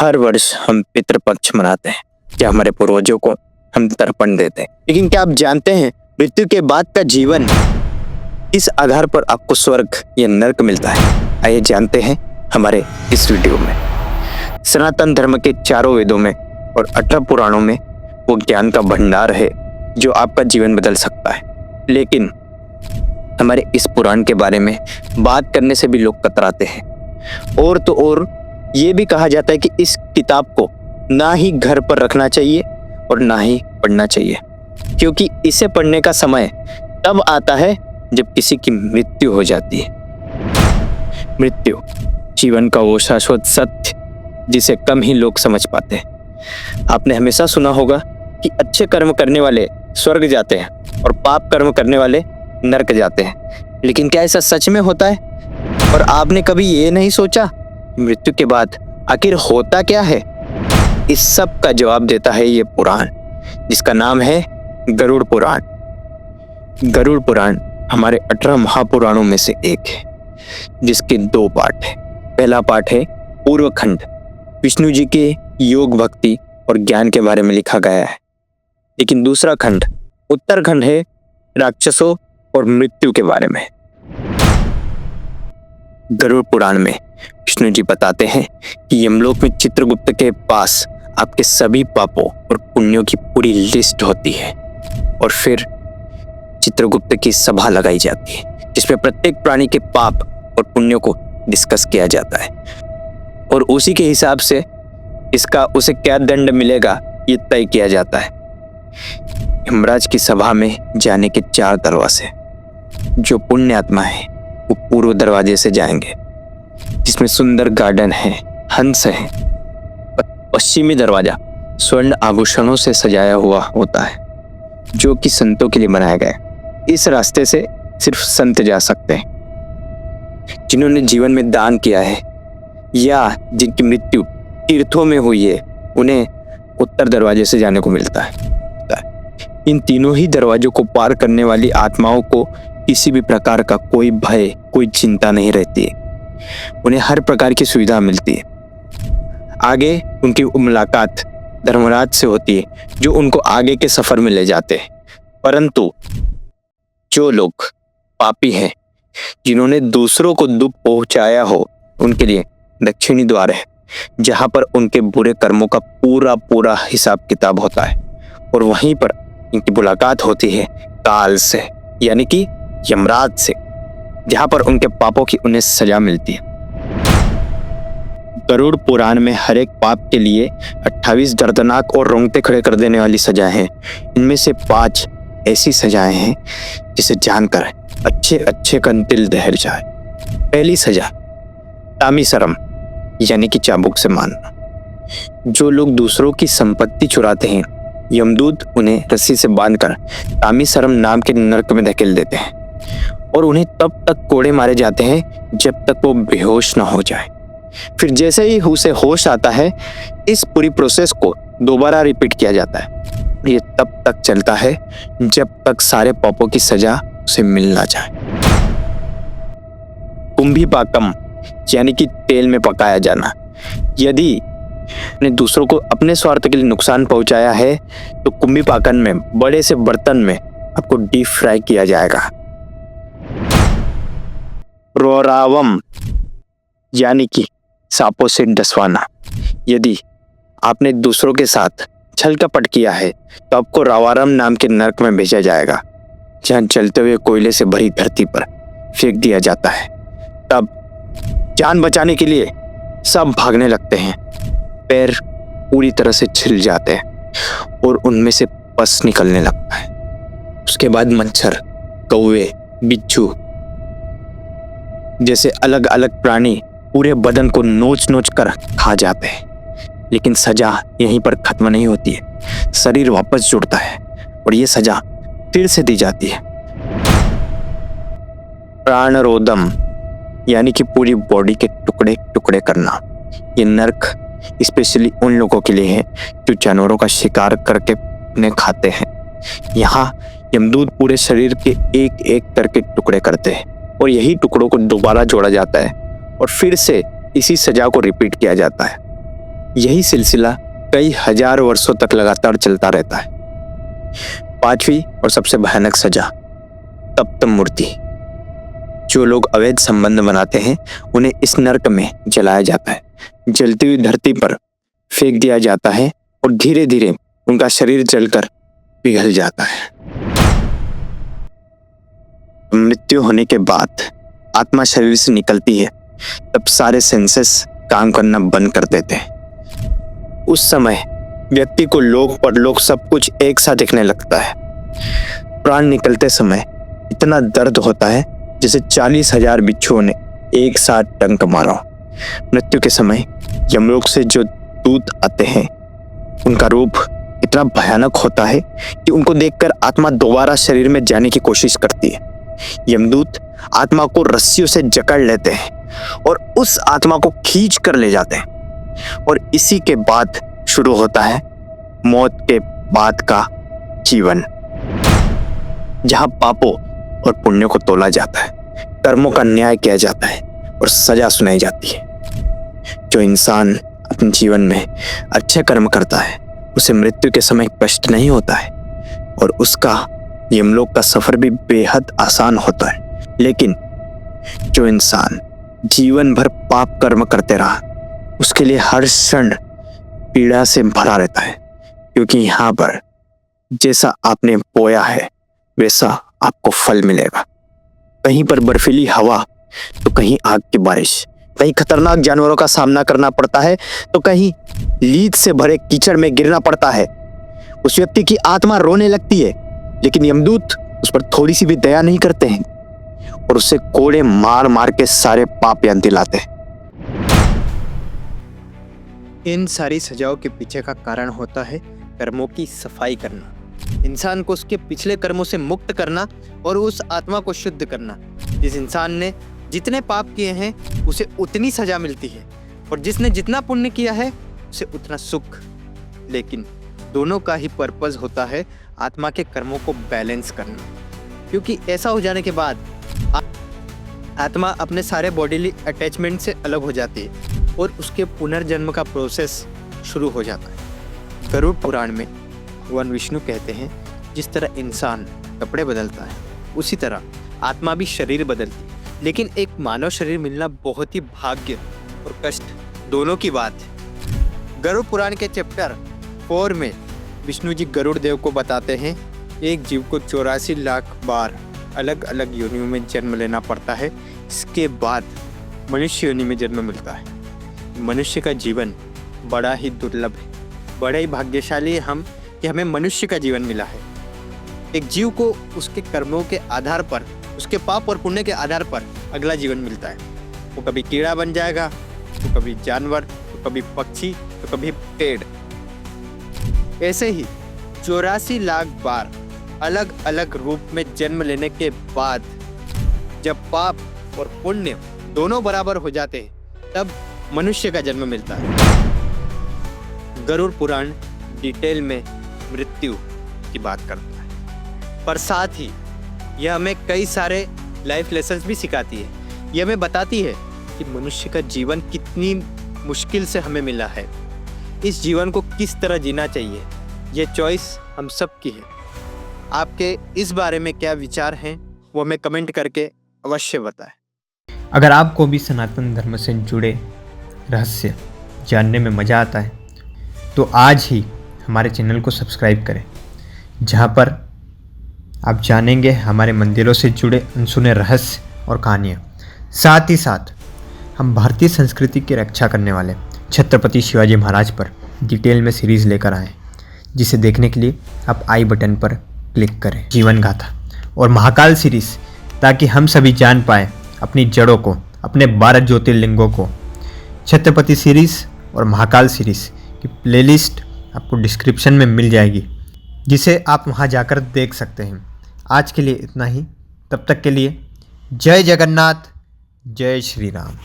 हर वर्ष हम पितृपक्ष मनाते हैं, क्या हमारे पूर्वजों को हम तर्पण देते हैं। लेकिन क्या आप जानते हैं मृत्यु के बाद का जीवन, इस आधार पर आपको स्वर्ग या नरक मिलता है? आइए जानते हैं हमारे इस वीडियो में। सनातन धर्म के चारों वेदों में और 18 पुराणों में वो ज्ञान का भंडार है जो आपका जीवन बदल सकता है। लेकिन हमारे इस पुराण के बारे में बात करने से भी लोग कतराते हैं। और तो और ये भी कहा जाता है कि इस किताब को ना ही घर पर रखना चाहिए और ना ही पढ़ना चाहिए, क्योंकि इसे पढ़ने का समय तब आता है जब किसी की मृत्यु हो जाती है। मृत्यु जीवन का वो शाश्वत सत्य जिसे कम ही लोग समझ पाते हैं। आपने हमेशा सुना होगा कि अच्छे कर्म करने वाले स्वर्ग जाते हैं और पाप कर्म करने वाले नरक जाते हैं। लेकिन क्या ऐसा सच में होता है? और आपने कभी ये नहीं सोचा मृत्यु के बाद आखिर होता क्या है? इस सब का जवाब देता है ये पुराण, जिसका नाम है गरुड़ पुराण। गरुड़ पुराण हमारे 18 महापुराणों में से एक है, जिसके 2 पार्ट है। पहला पार्ट है पूर्व खंड, विष्णु जी के योग, भक्ति और ज्ञान के बारे में लिखा गया है। लेकिन दूसरा खंड, उत्तरखंड, है राक्षसों और मृत्यु के बारे में। गरुड़ पुराण में विष्णु जी बताते हैं कि यमलोक में चित्रगुप्त के पास आपके सभी पापों और पुण्यों की पूरी लिस्ट होती है, और फिर चित्रगुप्त की सभा लगाई जाती है जिसमें प्रत्येक प्राणी के पाप और पुण्यों को डिस्कस किया जाता है, और उसी के हिसाब से इसका उसे क्या दंड मिलेगा ये तय किया जाता है। यमराज की सभा में जाने के 4 दरवाजे। जो पुण्य आत्मा है वो पूर्व दरवाजे से जाएंगे, जिसमें सुंदर गार्डन है, हंस है। पश्चिमी दरवाजा स्वर्ण आभूषणों से सजाया हुआ होता है, जो कि संतों के लिए बनाया गया है। इस रास्ते से सिर्फ संत जा सकते हैं, जिन्होंने जीवन में दान किया है या जिनकी मृत्यु तीर्थों में हुई है, उन्हें उत्तर दरवाजे से जाने को मिलता है। इन तीनों ही दरवाजों को पार करने वाली आत्माओं को किसी भी प्रकार का कोई भय, कोई चिंता नहीं रहती है। उन्हें हर प्रकार की सुविधा मिलती है। आगे उनकी मुलाकात धर्मराज से होती है, जो उनको आगे के सफर में ले जाते हैं। परंतु जो लोग पापी हैं, जिन्होंने दूसरों को दुख पहुंचाया हो, उनके लिए दक्षिणी द्वार है, जहां पर उनके बुरे कर्मों का पूरा हिसाब किताब होता है, और वहीं पर इनकी मुलाकात होती है काल से, यानी कि यमराज से, जहां पर उनके पापों की उन्हें सजा मिलती है। गरुड़ पुराण में हर एक पाप के लिए 28 दर्दनाक और रोंगटे खड़े कर देने वाली सजाएं हैं। इनमें से 5 ऐसी सजाएं हैं जिसे जानकर अच्छे का दिल दहल जाए। पहली सजा, तामीसरम, यानी कि चाबुक से मारना। जो लोग दूसरों की संपत्ति चुराते हैं, यमदूत उन्हें रस्सी से बांधकर तामीसरम नाम के नरक में धकेल देते हैं, और उन्हें तब तक कोड़े मारे जाते हैं जब तक वो बेहोश ना हो जाए। फिर जैसे ही उसे होश आता है, इस पूरी प्रोसेस को दोबारा रिपीट किया जाता है। ये तब तक चलता है जब तक सारे पापों की सजा उसे मिल ना जाए। कुंभीपाकम, यानी कि तेल में पकाया जाना। यदि ने दूसरों को अपने स्वार्थ के लिए नुकसान पहुंचाया है, तो कुंभीपाकन में बड़े से बर्तन में आपको डीप फ्राई किया जाएगा। रोरावम, यानी कि सांपों से डसवाना। यदि आपने दूसरों के साथ छल कपट किया है, तो आपको रावारम नाम के नरक में भेजा जाएगा, जहां जलते हुए कोयले से भरी धरती पर फेंक दिया जाता है। तब जान बचाने के लिए सब भागने लगते हैं। पैर पूरी तरह से छिल जाते हैं और उनमें से पस निकलने लगता है। उसके बाद मच्छर, कौवे, बिच्छू जैसे अलग अलग प्राणी पूरे बदन को नोच कर खा जाते हैं। लेकिन सजा यहीं पर खत्म नहीं होती है। शरीर वापस जुड़ता है और ये सजा फिर से दी जाती है। प्राणरोदम, यानी कि पूरी बॉडी के टुकड़े टुकड़े करना। ये नरक स्पेशली उन लोगों के लिए है जो जानवरों का शिकार करके उन्हें खाते हैं। यहाँ यमदूत पूरे शरीर के एक करके टुकड़े करते हैं, और यही टुकड़ों को दोबारा जोड़ा जाता है और फिर से इसी सजा को रिपीट किया जाता है। यही सिलसिला कई हजार वर्षों तक लगातार चलता रहता है। पांचवी और सबसे भयानक सजा, तप्त मूर्ति। जो लोग अवैध संबंध बनाते हैं उन्हें इस नरक में जलाया जाता है, जलती हुई धरती पर फेंक दिया जाता है और धीरे धीरे उनका शरीर जलकर पिघल जाता है। मृत्यु होने के बाद आत्मा शरीर से निकलती है, तब सारे सेंसेस काम करना बंद कर देते हैं। उस समय व्यक्ति को लोक परलोक सब कुछ एक साथ दिखने लगता है। प्राण निकलते समय इतना दर्द होता है जैसे 40,000 बिच्छुओं ने एक साथ डंक मारा हो। मृत्यु के समय यमलोक से जो दूत आते हैं उनका रूप इतना भयानक होता है कि उनको देखकर आत्मा दोबारा शरीर में जाने की कोशिश करती है। यमदूत आत्मा को रस्सियों से जकड़ लेते हैं और उस आत्मा को खींच कर ले जाते हैं और इसी के बाद शुरू होता है मौत के बाद का जीवन, जहां पापों और पुण्यों को तोला जाता है, कर्मों का न्याय किया जाता है और सजा सुनाई जाती है। जो इंसान अपने जीवन में अच्छे कर्म करता है उसे मृत्यु के समय कष्ट नहीं होता है और उसका यमलोक का सफर भी बेहद आसान होता है। लेकिन जो इंसान जीवन भर पाप कर्म करते रहा उसके लिए हर क्षण पीड़ा से भरा रहता है, क्योंकि यहाँ पर जैसा आपने बोया है वैसा आपको फल मिलेगा। कहीं पर बर्फीली हवा तो कहीं आग की बारिश, कहीं खतरनाक जानवरों का सामना करना पड़ता है तो कहीं लीद से भरे कीचड़ में गिरना पड़ता है। उस व्यक्ति की आत्मा रोने लगती है, लेकिन यमदूत उस पर थोड़ी सी भी दया नहीं करते हैं और उसे कोड़े मार मार के सारे पाप याद दिलाते हैं। इन सारी सजाओं के पीछे का कारण होता है कर्मों की सफाई करना, इंसान को उसके पिछले कर्मों से मुक्त करना और उस आत्मा को शुद्ध करना। जिस इंसान ने जितने पाप किए हैं उसे उतनी सजा मिलती है और जिसने जितना पुण्य किया है उसे उतना सुख। लेकिन दोनों का ही पर्पस होता है आत्मा के कर्मों को बैलेंस करना, क्योंकि ऐसा हो जाने के बाद आत्मा अपने सारे बॉडीली अटैचमेंट से अलग हो जाती है और उसके पुनर्जन्म का प्रोसेस शुरू हो जाता है। गरुड़ पुराण में भगवान विष्णु कहते हैं, जिस तरह इंसान कपड़े बदलता है उसी तरह आत्मा भी शरीर बदलती है। लेकिन एक मानव शरीर मिलना बहुत ही भाग्य और कष्ट दोनों की बात है। गरुड़ पुराण के चैप्टर 4 में विष्णु जी गरुड़ देव को बताते हैं, एक जीव को 84 लाख बार अलग अलग योनियों में जन्म लेना पड़ता है, इसके बाद मनुष्य योनि में जन्म मिलता है। मनुष्य का जीवन बड़ा ही दुर्लभ है, बड़े ही भाग्यशाली हम कि हमें मनुष्य का जीवन मिला है। एक जीव को उसके कर्मों के आधार पर, उसके पाप और पुण्य के आधार पर अगला जीवन मिलता है। वो कभी कीड़ा बन जाएगा, तो कभी जानवर, तो कभी पक्षी, तो कभी पेड़। ऐसे ही 84 लाख बार अलग अलग रूप में जन्म लेने के बाद जब पाप और पुण्य दोनों बराबर हो जाते हैं तब मनुष्य का जन्म मिलता है। गरुड़ पुराण डिटेल में मृत्यु की बात करता है, पर साथ ही यह हमें कई सारे लाइफ लेसन्स भी सिखाती है। यह हमें बताती है कि मनुष्य का जीवन कितनी मुश्किल से हमें मिला है, इस जीवन को किस तरह जीना चाहिए, ये चॉइस हम सब की है। आपके इस बारे में क्या विचार हैं वो हमें कमेंट करके अवश्य बताएं। अगर आपको भी सनातन धर्म से जुड़े रहस्य जानने में मज़ा आता है तो आज ही हमारे चैनल को सब्सक्राइब करें, जहां पर आप जानेंगे हमारे मंदिरों से जुड़े अनसुने रहस्य और कहानियाँ। साथ ही साथ हम भारतीय संस्कृति की रक्षा करने वाले छत्रपति शिवाजी महाराज पर डिटेल में सीरीज़ लेकर आए, जिसे देखने के लिए आप आई बटन पर क्लिक करें। जीवन गाथा और महाकाल सीरीज़, ताकि हम सभी जान पाएँ अपनी जड़ों को, अपने 12 ज्योतिर्लिंगों को। छत्रपति सीरीज़ और महाकाल सीरीज़ की प्लेलिस्ट आपको डिस्क्रिप्शन में मिल जाएगी, जिसे आप वहां जाकर देख सकते हैं। आज के लिए इतना ही, तब तक के लिए जय जगन्नाथ, जय श्री राम।